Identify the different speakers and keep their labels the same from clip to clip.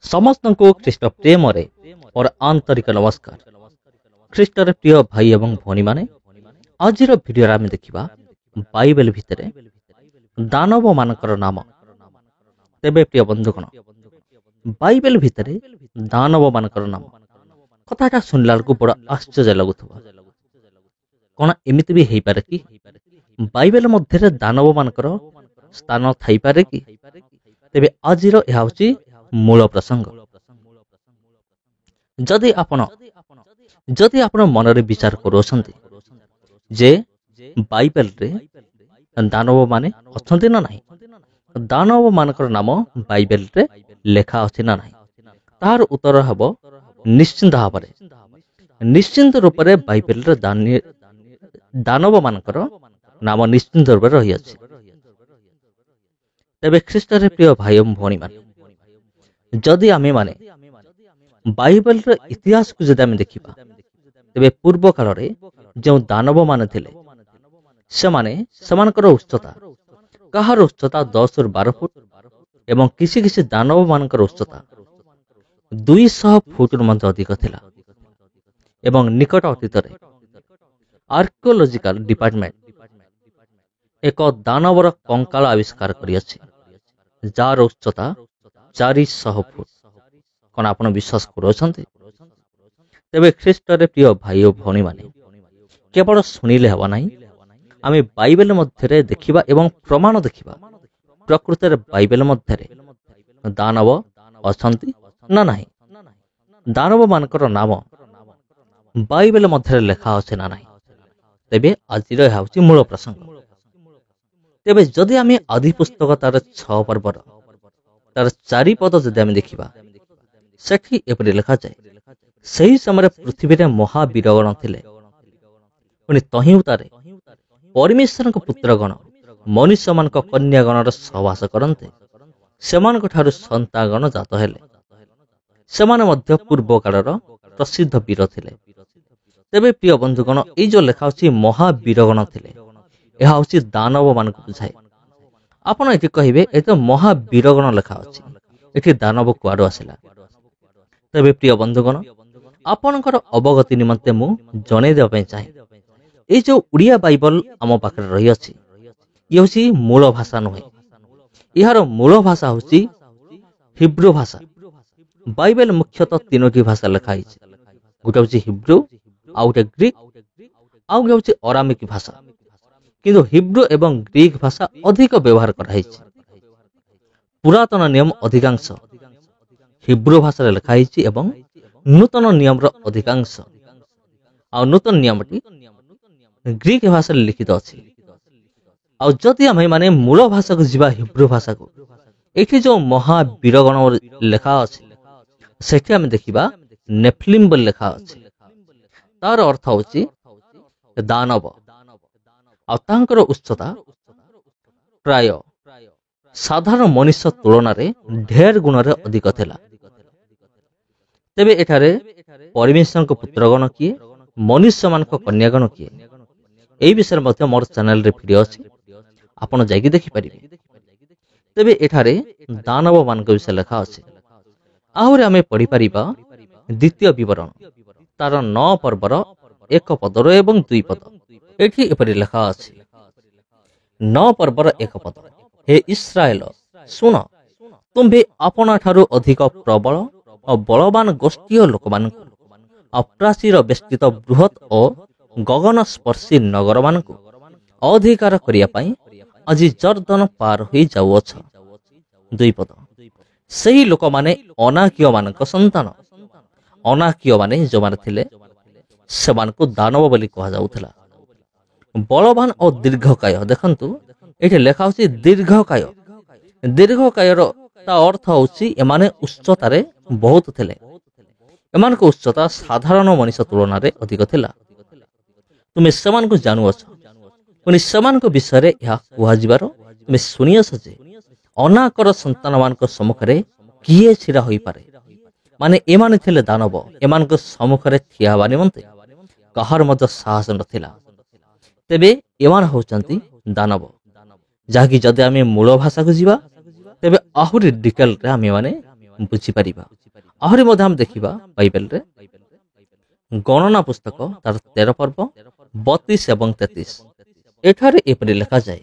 Speaker 1: समस्त को ख्रीष्ट प्रेम और आंतरिक नमस्कार। ख्रीष्टर प्रिय भाई एवं भौणी माने आज भिडियो आम देखा बाइबल भितर दानव मानकर नाम। तेबे प्रिय बंधुगण, बाइबल भितर दानव मानकर नाम कथाटा शुणला बेलू बड़ आश्चर्य लगुवा। कौन एमती भी हो पारे कि बाइबल मध्य दानव मानकर स्थान थाई पारे कि? तेबे आज यह मूल प्रसंग। जदि आपण मनरे विचार करुछंती जे बाइबल रे दानव माने अछंती ना नहीं, दानव मानकर नाम बाइबल रे लेखा अछि ना नहीं, तार उत्तर हबो निश्चिंत भाव निश्चिंत रूप से बाइबल रे दानव मानकर नाम निश्चिंत रूप रही अछि। तेबे ख्रीष्ट रे प्रिय भाई भौणी माने जदि आमे माने बाइबल रे इतिहास को जदि आमे देखिबा, तेबे पूर्व काल रे जो दानव माने थिले सेमानकर उच्चता, कहार उच्चता 10 ରୁ 12 फुट एवं किसी किसी दानव मानकर उच्चता 200 फुट मध्य अधिक थिला। एवं निकट अतीत रे आर्कियोलॉजिकल डिपार्टमेंट एक दानवर कंकाल आविष्कार करि अछि जार उच्चता 400 फुट। कौन आप विश्वास करुछंती? तेबे ख्रीष्ट रे प्रिय भाई और भौणी माने केवल शुणिले हवा नहीं, आमे बाइबल मध्य देखिबा एवं प्रमाण देखिबा प्रकृत रे बाइबल मध्य दानव अछंती ना नहीं, दानव मानकर नाम बाइबल मध्य लेखा अछि ना नहीं। तेबे आज यह मूल प्रसंग। तेबे जदि आमे आदि पुस्तक तार 6 पर्वर तार 4 पद जदि आमे देखिबा, सेठी एपरि लिखा जाए, सही समय पृथ्वी रे महावीरगण थिले, पुनि तहि उतारे परमेश्वर पुत्रगण मनुष्य मान कन्यागण सहवास करते, सेमान ठारु संतागण जात हेले, सेमाने मध्य पूर्व कालर प्रसिद्ध वीर थिले। तेबे प्रिय बंधुगण, ये जो लेखा अछि महावीरगण थिले, यह हूँ दानव मान को बुझाए। आपण ये कहे ये तो महावीरगण लेखा अछि, ये दानव कुआड़ आसला? तेबे प्रिय बंधुगण, आपणकर अवगति निमंते मु जणे देबा चाहे, ये जो उड़िया बाइबल आम पाखे रही अछि, ये हूँ मूल भाषा नुहे, यार मूल भाषा हूँ हिब्रू भाषा। बाइबल मुख्यतः 3टी भाषा लेखा है, गोटे हूँ हिब्रू, आउ गोटे ग्रीक, आउ गोटे हूँ अरामिक भाषा। किंतु हिब्रू एवं ग्रीक भाषा अधिक व्यवहार कराई। पुरातन नियम अधिकांश हिब्रू भाषा लिखा एवं नूतन नियम अधिकांश आ नूतन नियमटी ग्रीक भाषा लिखित अच्छी। आउ जदि आमे माने मूल भाषा को जीवा हिब्रू भाषा को, एठी जो महावीरगण लेखा अच्छी सेठी आमे देखिबा नेफिलिम बोली लेखा अच्छी। तार अर्थ होची दानव, आ तांकर उच्चता प्राय साधारण मनुष्य तुलन में ढेर गुण रे अधिक थिला। तेबे एठारे परमेश्वर को पुत्रगण किए, मनुष्य मान कन्यागण किए, यही विषय में मोर चैनल रे वीडियो अछि, आपण जाइकी देखि परिबे। तेबे एठारे दानव मान विषय लेखा अछि। आहुरे आमे पढ़ी परिबा द्वितीय विवरण तार 9 पर्वर 1 पदर एवं 2 पद। एठी एपरि लेखा अछि, 9 पर्वर 1 पद, हे इस्राएल सुन, तुम्भे आपना ठारू अधिक प्रबल और बलवान गोष्ठीय लोक मान अप्राचीर बेष्टित बृहत और गगन स्पर्शी नगर मान अधिकार करिया पई आज जर्दन पार होई जाउअछ। 2 पद, सही लोक माने अनाकिय मानक संतान। अनाकिय माने जो माने थिले सेमान को दानव बोली कहा जाउथला। बलवान और दीर्घकाय, देखंतु ये लेखा होची दीर्घकाय। दीर्घकायर अर्थ होची एमाने उच्चतारे बहुत थिले, एमान को उच्चता साधारण मनुष्य तुलन में अधिक थिला। तुमे सेमान को जानुअछ, पुनि सेमान को विषय रे यह कुहाजिबार तुमे सुनियछ जे अनाकर संतान मान को सम्मुख रे किए छिरा होई पारे, माने एमाने थिले दानव। एमान को सम्मुख रे ठिया हवा निमंते कहार मध्य साहस नथिला। तेबे एमान होचंती दानव, जहाँकि जदि आमे मूल भाषा को जीवा तेबे आहुरी डिटेल रे आमे माने ବୁଝିପାରିବା। ଆହୁରି ମଧ୍ୟ ଆମେ ଦେଖିବା ବାଇବେଲରେ ଗଣନା ପୁସ୍ତକ ତାର 13 ପର୍ବ 32 ଏବଂ 33 ଏଠାରେ ଏପରି ଲେଖାଯାଏ,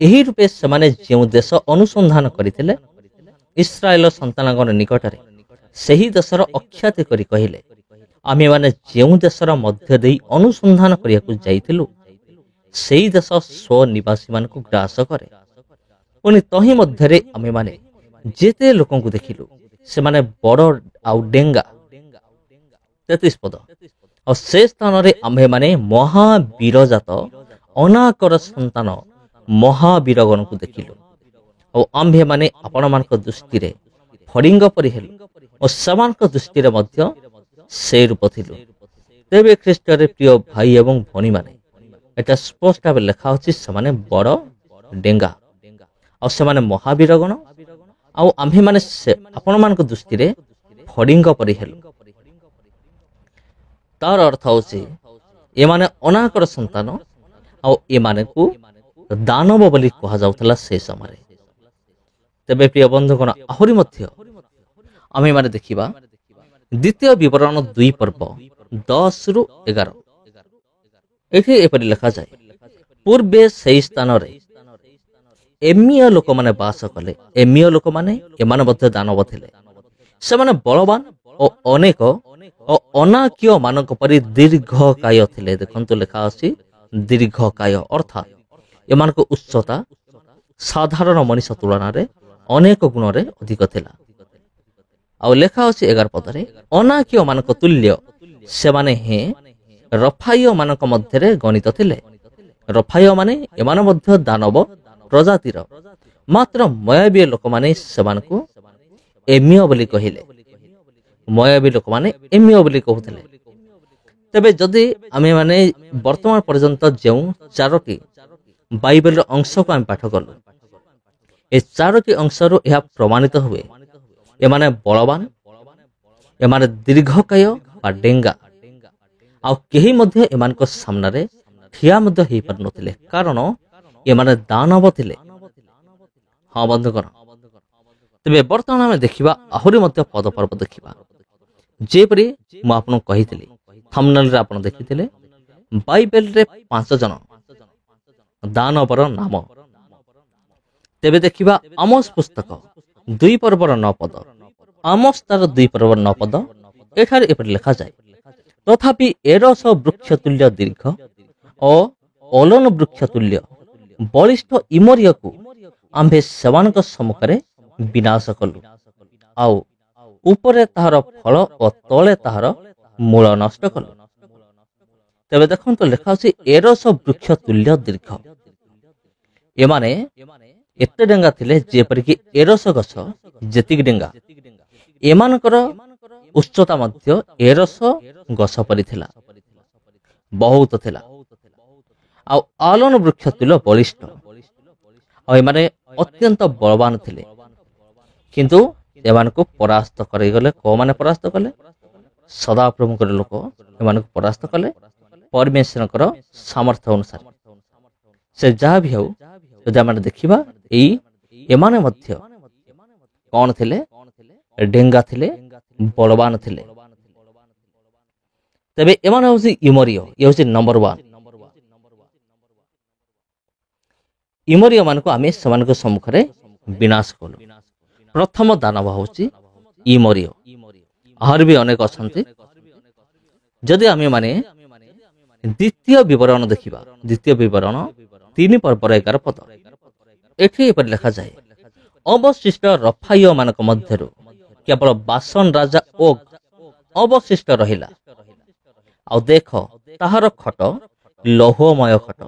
Speaker 1: ଏହି ରୂପେ ସେମାନେ ଯେଉଁ ଦେଶ ଅନୁସନ୍ଧାନ କରିଥିଲେ ଇସ୍ରାଏଲ ସନ୍ତାନଗଣ ନିକଟରେ ସେହି ଦେଶର ଅଖ୍ୟାତି କରି କହିଲେ, ଆମେମାନେ ଯେଉଁ ଦେଶର ମଧ୍ୟ ଦେଇ ଅନୁସନ୍ଧାନ କରିବାକୁ ଯାଇଥିଲୁ ସେହି ଦେଶ ସ୍ୱନିବାସୀମାନଙ୍କୁ ଗ୍ରାସ କରେ। ପୁଣି ତହିଁ ମଧ୍ୟରେ ଆମେମାନେ ଯେତେ ଲୋକଙ୍କୁ ଦେଖିଲୁ ସେମାନେ ବଡ଼ ଆଉ ଡେଙ୍ଗା। 33 ପଦ, ଆଉ ସେ ସ୍ଥାନରେ ଆମ୍ଭେମାନେ ମହାବୀରଜାତ ଅନାକର ସନ୍ତାନ ମହାବୀରଗଣଙ୍କୁ ଦେଖିଲୁ। ଆଉ ଆମ୍ଭେମାନେ ଆପଣମାନଙ୍କ ଦୃଷ୍ଟିରେ ଫଡ଼ିଙ୍ଗ ପରି ହେଲୁ ଓ ସେମାନଙ୍କ ଦୃଷ୍ଟିରେ ମଧ୍ୟ ସେ ରୂପ ଥିଲୁ। ତେବେ ଖ୍ରୀଷ୍ଟରେ ପ୍ରିୟ ଭାଇ ଏବଂ ଭଉଣୀମାନେ, ଏଟା ସ୍ପଷ୍ଟ ଭାବେ ଲେଖା ଅଛି ସେମାନେ ବଡ଼ ଡେଙ୍ଗା ଆଉ ସେମାନେ ମହାବୀରଗଣ, ଆଉ ଆମ୍ଭେମାନେ ଆପଣମାନଙ୍କ ଦୃଷ୍ଟିରେ ଫଡ଼ିଙ୍ଗ ପରି ହେଲୁ। ତାର ଅର୍ଥ ହେଉଛି ଏମାନେ ଅନାକର ସନ୍ତାନ ଆଉ ଏମାନଙ୍କୁ ଦାନବ ବୋଲି କୁହାଯାଉଥିଲା ସେ ସମୟରେ। ତେବେ ପ୍ରିୟ ବନ୍ଧୁଗଣ, ଆହୁରି ମଧ୍ୟ ଆମେମାନେ ଦେଖିବା ଦ୍ୱିତୀୟ ବିବରଣ 2 ପର୍ବ 10-11 ଏଠି ଏପରି ଲେଖାଯାଏ, ପୂର୍ବେ ସେହି ସ୍ଥାନରେ ଏମୀୟ ଲୋକମାନେ ବାସ କଲେ। ଏମୀୟ ଲୋକମାନେ ଏମାନେ ମଧ୍ୟ ଦାନବ ଥିଲେ। ସେମାନେ ବଳବାନ ଓ ଅନେକ ଓ ଅନାକୀୟ ମାନଙ୍କ ପରି ଦୀର୍ଘକାୟ ଥିଲେ। ଦେଖନ୍ତୁ ଲେଖା ଅଛି ଦୀର୍ଘକାୟ, ଅର୍ଥାତ୍ ଏମାନଙ୍କ ଉଚ୍ଚତା ସାଧାରଣ ମଣିଷ ତୁଳନାରେ ଅନେକ ଗୁଣରେ ଅଧିକ ଥିଲା। ଆଉ ଲେଖା ଅଛି 11 ପଦରେ, ଅନାକୀୟ ମାନଙ୍କ ତୁଲ୍ୟ ସେମାନେ ହିଁ ରଫାୟ ମାନଙ୍କ ମଧ୍ୟରେ ଗଣିତ ଥିଲେ। ରଫାୟ ମାନେ ଏମାନେ ମଧ୍ୟ ଦାନବ ପ୍ରଜାତିର, ମାତ୍ର ମୋୟାବୀ ଲୋକମାନେ ସେମାନଙ୍କୁ ଏମୀୟ ବୋଲି କହିଲେ। ମୋୟାବୀ ଲୋକମାନେ ଏମୀୟ ବୋଲି କହୁଥିଲେ। ତେବେ ଯଦି ଆମେମାନେ ବର୍ତ୍ତମାନ ପର୍ଯ୍ୟନ୍ତ ଯେଉଁ 4ଟି ବାଇବେଲର ଅଂଶକୁ ଆମେ ପାଠ କଲୁ, ଏ 4ଟି ଅଂଶରୁ ଏହା ପ୍ରମାଣିତ ହୁଏ ଏମାନେ ବଳବାନ, ଏମାନେ ଦୀର୍ଘକାୟ ବା ଡେଙ୍ଗା, ଆଉ କେହି ମଧ୍ୟ ଏମାନଙ୍କ ସାମ୍ନାରେ ଠିଆ ମଧ୍ୟ ହେଇପାରୁନଥିଲେ, କାରଣ ଏମାନେ ଦାନବ ଥିଲେ। ହଁ ବନ୍ଧୁଗଣ, ତେବେ ବର୍ତ୍ତମାନ ଆମେ ଦେଖିବା ଆହୁରି ମଧ୍ୟ ପଦପର୍ବ ଦେଖିବା। ଯେପରି ମୁଁ ଆପଣଙ୍କୁ କହିଥିଲି, ଥମ୍ବନେଲରେ ଆପଣ ଦେଖିଥିଲେ ବାଇବେଲରେ 5 ଜଣ ଦାନବର ନାମ। ତେବେ ଦେଖିବା ଆମୋସ ପୁସ୍ତକ 2 ପର୍ବର 9 ପଦ। ଆମୋସ ତାର 2 ପର୍ବର 9 ପଦ ଏଠାରେ ଏପରି ଲେଖାଯାଏ, ତଥାପି ଏରସ ବୃକ୍ଷ ତୁଲ୍ୟ ଦୀର୍ଘ ଓ ଅଲନ ବୃକ୍ଷ ତୁଲ୍ୟ ବଳିଷ୍ଠ ଇମରିୟକୁ ଆମ୍ଭେ ସେମାନଙ୍କ ସମ୍ମୁଖରେ ବିନାଶ କଲୁ, ଆଉ ଉପରେ ତାହାର ଫଳ ଓ ତଳେ ତାହାର ମୂଳ ନଷ୍ଟ କଲୁ। ତେବେ ଦେଖନ୍ତୁ ଲେଖା ଅଛି ଏରସ ବୃକ୍ଷ ତୁଲ୍ୟ ଦୀର୍ଘ। ଏମାନେ ଏତେ ଡେଙ୍ଗା ଥିଲେ ଯେପରିକି ଏରସ ଗଛ ଯେତିକି ଡେଙ୍ଗା, ଏମାନଙ୍କର ଉଚ୍ଚତା ମଧ୍ୟ ଏରସ ଗଛ ପରି ଥିଲା, ବହୁତ ଥିଲା। ଆଉ ଆଲନ ବୃକ୍ଷ ତୁଲ୍ୟ ବଳିଷ୍ଠ, ଆଉ ଏମାନେ ଅତ୍ୟନ୍ତ ବଳବାନ ଥିଲେ। କିନ୍ତୁ ଏମାନଙ୍କୁ ପରାସ୍ତ କରାଇଗଲେ। କୋଉମାନେ ପରାସ୍ତ କଲେ? ସଦାପ୍ରଭୁଙ୍କର ଲୋକ ଏମାନଙ୍କୁ ପରାସ୍ତ କଲେ ପରମେଶ୍ୱରଙ୍କର ସାମର୍ଥ୍ୟ ଅନୁସାରେ। ସେ ଯାହା ବି ହେଉ, ଯଦି ଆମେ ଦେଖିବା ଏମାନେ ମଧ୍ୟ କଣ ଥିଲେ? ଡେଙ୍ଗା ଥିଲେ, ବଳବାନ ଥିଲେ। ତେବେ ଏମାନେ ହଉଛି ଇମରିୟ, ଇଏ ହଉଛି ନମ୍ବର 1। ଇମରିୟ ମାନଙ୍କୁ ଆମେ ସେମାନଙ୍କ ସମ୍ମୁଖରେ ବିନାଶ କଲୁ। ପ୍ରଥମ ଦାନବ ହଉଛି ଇମରିୟ। ଆହୁରି ବି ଅନେକ ଅଛନ୍ତି। ଯଦି ଆମେ ମାନେ ଦ୍ୱିତୀୟ ବିବରଣ ଦେଖିବା, ଦ୍ୱିତୀୟ ବିବରଣ 3 ପର୍ବର 11 ପଦ, ଏଠି ଏପରି ଲେଖାଯାଏ, ଅବଶିଷ୍ଟ ରଫାୟ ମାନଙ୍କ ମଧ୍ୟରୁ କେବଳ ବାସନ ରାଜା ଓଗ୍ ଅବଶିଷ୍ଟ ରହିଲା। ଆଉ ଦେଖ ତାହାର ଖଟ ଲୌହମୟ ଖଟ,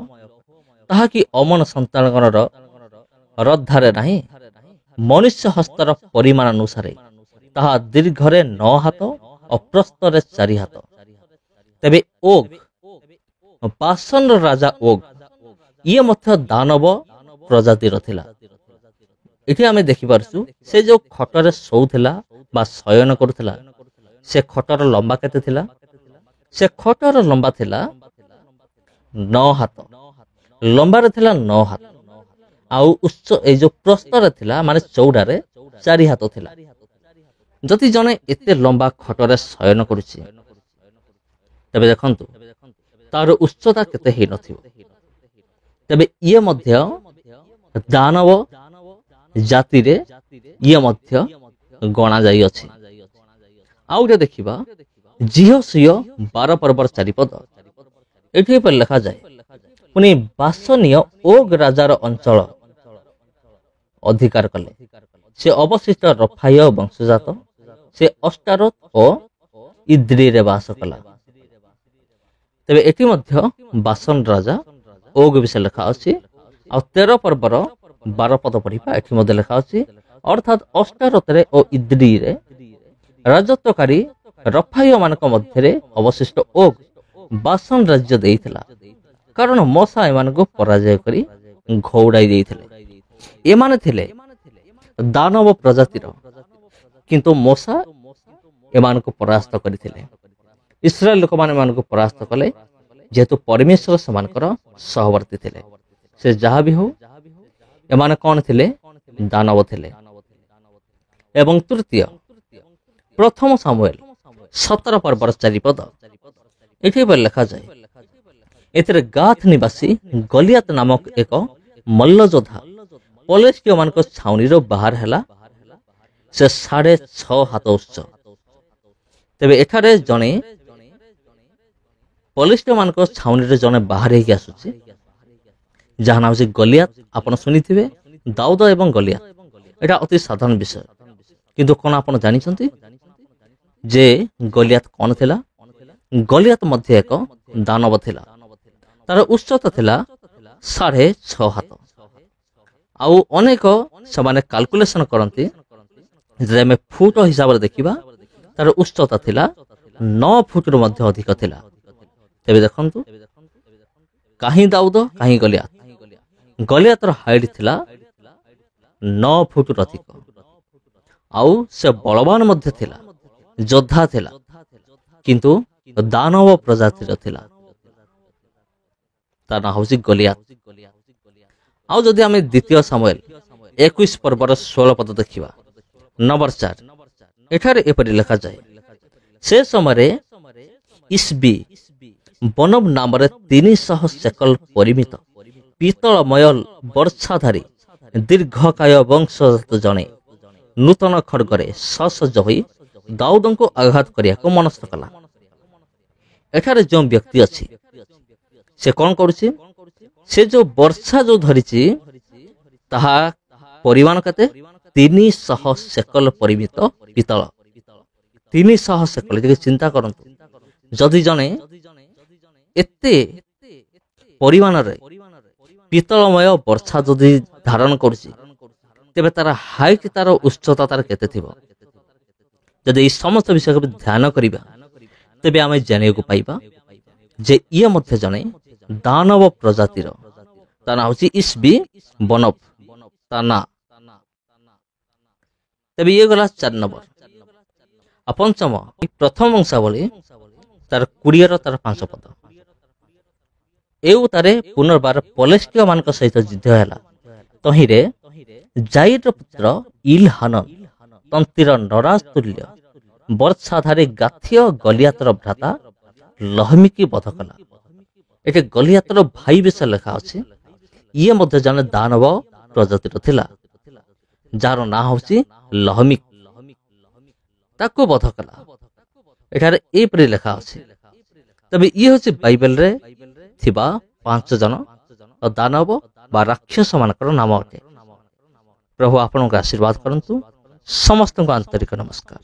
Speaker 1: ତାହା କି ଅମନ ସନ୍ତାନଗଣର ରଦ୍ଧାରେ ନାହିଁ। ମନୁଷ୍ୟ ହସ୍ତର ପରିମାଣ ଅନୁସାରେ ତାହା ଦୀର୍ଘରେ 9 ହାତ ଓ ପ୍ରସ୍ତରେ 4 ହାତ। ତେବେ ଓଗ୍, ବାସନର ରାଜା ଓଗ୍, ଇଏ ମଧ୍ୟ ଦାନବ ପ୍ରଜାତିର ଥିଲା। ଏଠି ଆମେ ଦେଖିପାରୁଛୁ ସେ ଯୋଉ ଖଟରେ ଶୋଉଥିଲା ବା ଶୟନ କରୁଥିଲା, ସେ ଖଟର ଲମ୍ବା କେତେ ଥିଲା? ସେ ଖଟର ଲମ୍ବା ଥିଲା 9 ହାତ, ଲମ୍ବାରେ ଥିଲା 9 ହାତ, ଆଉ ଏଇ ଯୋଉ ପ୍ରସ୍ତରେ ଥିଲା ମାନେ ଚଉଡାରେ 4 ହାତ ଥିଲା। जदि जने एते लंबा खटरे शयन करुछि तबे देखंतु तार उच्चता केते हे नथिबो। तबे ये मध्य दानव जाति रे ये मध्य गणा जाई अछि। आउ जे देखिबा जिहोसियो 12 पर्वर चारिपद एठी पर लिखा जाय पुनी बासनीय ओग राजार अंचल अधिकार कले। से अवशिष्ट रफाय वंशजात से अस्टारोत और इद्री रे वास कला। तबे एठी मध्य बासन राजा ओग विषय लिखा अछि। आ 13 पर्वर 12 पद पढ़िबा एठी मध्य लिखा अछि अर्थात अस्टारोत रे और इद्री रे राजत्वकारी रफाय मानक मध्य रे अवशिष्ट ओग बासन राज्य देइथिला कारण मोसा एमान को पराजय करी घौड़ाई देइथिले। एमाने थिले दानव प्रजातिर किंतु मोसा एमान को परास्त करिथिले। इस्राएल लोक माने एमान को परास्त कले जेहेतु परमेश्वर समानकर सहवर्ती थिले। से जहाँ भी हो एमाने कौन थिले दानव थिले। एवं तृतीय प्रथम सामुएल 17 पर्वर 4 पद एठी पर लिखा जाय एथिरे गाथ निवासी गलियात नामक एक मल्लयोद्धा पलेस्टिय मान को छाउनी रो बाहर हैला। से 6.5 हाथ उच्च। तबे एठारे जने पलेस्टिय मान को छाउनी रे जने बाहर हे आसुची जहा नाम से गलियात। आपण सुनिथिबे दाऊद एवं गलियात एटा अति साधारण विषय किंतु कोन आपण जानि छथि जे गलियात कोन थिला। गलियात मध्य एक दानव थिला। तार उच्चता थिला 6.5 हाथ। आउ अनेक समाने कैलकुलेशन करंती जे में फुट हिसाब रे देखिबा तार उच्चता थिला 9 फुट रो मध्य अधिक थिला। तबे देखंतु काहे दाऊद काहे गलियात। गलियात रो हाइट थिला 9 फुट रो अधिक। आउ से बलवान मध्य थिला योद्धा थिला किंतु दानव प्रजातिर थिला। तार नाम होसी गलियात। आउ जदि आमे द्वितीय सामुएल 21 पर्वर 16 पद देखिबा नंबर 4 एठारे एपरि लिखा जाय से समय इस्बी बनब नाम 300 शेकल परिमित पीतलमय वर्षाधारी दीर्घकाय वंशजात जने नूतन खड़गरे ससज्ज होई दाऊद को आघात करिया को मनस्थ कला। एठारे जो व्यक्ति अछि से कौन करुछि से जो वर्षा जो धरिछि ताहा परिमाण कते 300 शेकल परिमित पीतल। 300 शेकल जे चिंता करंतु जदि जने एते परिमाण रे पीतलमय वर्षा जदि धारण करुछि तेबे तार हाइट तार उच्चता तार केते थिबो। जदि समस्त विषय को ध्यान करिबा तेबे आमे जानियो को पाइबा जे ये मध्य जने दानव प्रजातिर ता ना होची इस्बी बनब ता ना। तबे ये गला 4 नंबर। आ पंचम प्रथम वंशावली तार 20 रो तार 5 पद एउ तारे पुनर्बार पलेस्टिय मान को सहित युद्ध हैला। तहिरे जाइर पुत्र इलहानन तंतिर नराज तुल्य वर्षाधारी गाथिय गलियातर भ्राता लहमिकी बध कला। एटे गलियातर भाई विषय लिखा अछि। ये मध्य जने दानव प्रजातिर थिला जार ना होसी लहमिक ताको बध कला। एठारे ए परि लिखा अछि। तबे ये होसी बाइबल रे थिबा 5 जन दानव बा राक्षस मानकर नाम अटे। प्रभु आपनको आशीर्वाद करंतु। समस्त को आंतरिक नमस्कार।